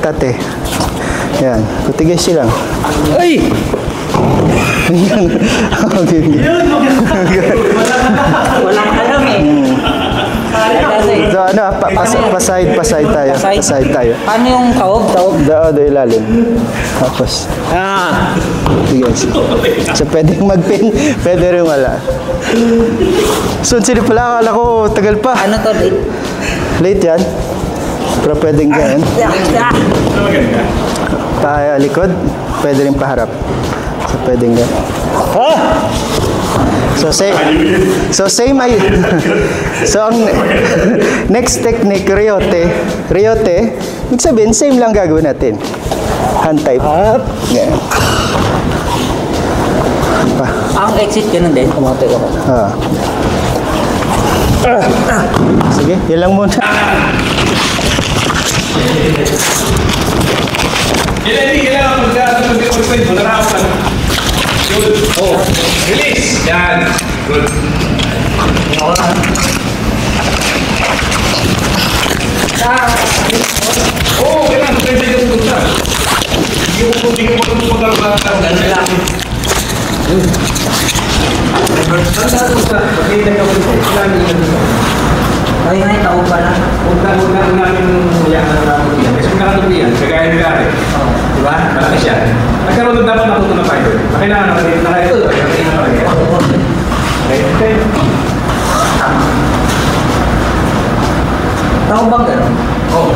tate. Yan, kutigis lang. Ay! Okay. Walang alam eh. So ano, pasahid tayo. Pasahid tayo. Paano yung kaob? Do ilalim. Tapos. Sige. So pwedeng mag-pin, pwede rin wala. So sino pala, akala ko tagal pa. Ano to? Late yan. Pero pwedeng ganyan. Tayo likod, pwede rin paharap. So pwedeng ganyan. So same ay. So ang next technique, riote. Ibig sabihin, same lang gagawin natin. Hand type. Ganyan. Ang exit ganun din. Kumatay ako. Sige, yun lang muna. Kailangan mag-explain mo. Narapan. Good. Oh. Release. Yan. Good. Oh, kailangan. Kaya yung punta. Hindi ko pumunta sa ganun lang. Ay, ngayon taon pa na. Punta namin yan. Kasi kung nakatuloyan, kagaya nila rin. Diba? Malaki siya. Nagkaroon dapat natuto na tayo. Kailangan natin na ito. Okay. Taon bang gano'n? Oh,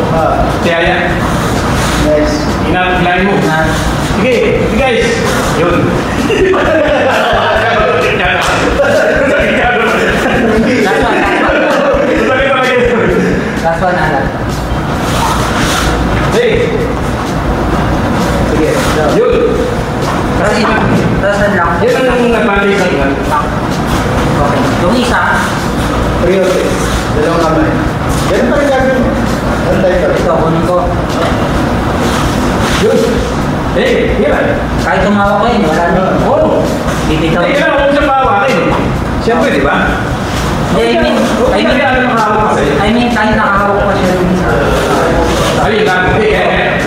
tiyaya. Nice. Inalay mo. Sige, guys. Yun. Last one na lang. Hey. Sige. Yun. Tapos lang. Yun ang nagmali sa ilan. Okay. Yung isa. Riote. Dalawang kamay. Ganun pa rin gagawin mo. Hand type pa rin. Ito, kunin ko. Yun. Hey, yan. Kahit tumawa ko yun, wala na. Oo. Dito. Hindi ka na kung siya pawakin. Siyempre, di ba? I mean, kahit nakahawak pa siya yung isa. Ay,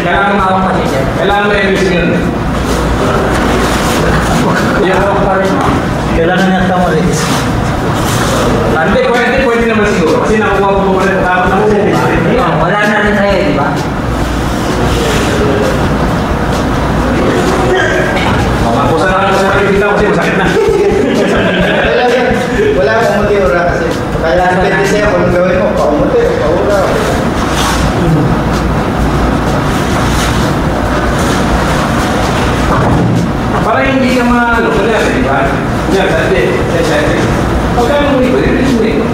Kailangan mahawak pa siya dyan. kailangan mo i-release yun. Mahawak pa rin. Kailangan niya ito mo-release. Hindi, pwede naman siguro. Kasi nakuha ko pa rin. Tapos Wala na rin sa'yo, di ba? Kusa na ako sa nakikita kasi masakit na. Wala akong mutiura kasi. Kaya depende sa'yo kung gawin mo, paumuti o paura. Para hindi ka malo, kaya di ba? Yan, dati. Pagkano mo ito, i-release mo ito.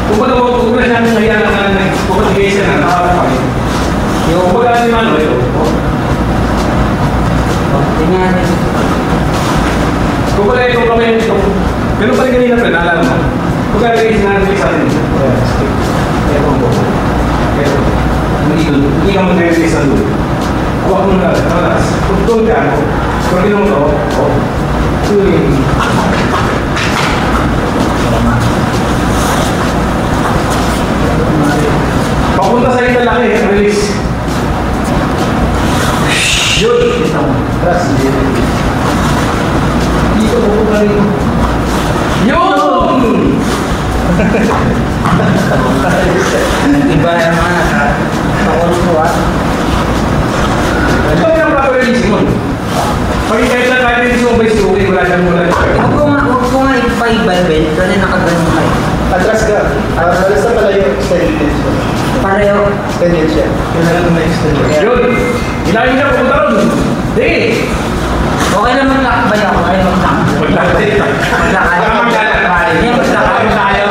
Kung baga mo, kung na siya nang hayaan na pumatigay siya na nakakapag. Yung pagkano si Mano, ito. Tingnan natin. Kung pala itong kamay nito, ganun pa rin kanina pa, naalala mo. Kung kaya rin sinanagay sa atin. Ito ang buko. Ito. Hindi ka mag-release sa dulo. Huwag mo na, nataas. Kung doon ka, kung ginawa mo ito, papunta sa ito laki, release. Yun. Trust, Dito pupunta rin. Yun! Iba naman. Pakulong ko ah. Ito yung proper release mo. Pag kahit na kahit hindi mo ba isi-okay, wala siyang mula. Huwag ko nga ipa-ibal-bel. Kasi nakaganon kayo. atras ka. Alas na pala yung extended siya. Pareho. Extended siya. Kailangan na extended. Yun! Ilayin niya, pupunta ron. Di! Okay naman lakbay ako. Ay, maglakad. Maglakad. Maglakad. Maglakad. Hindi, maglakad.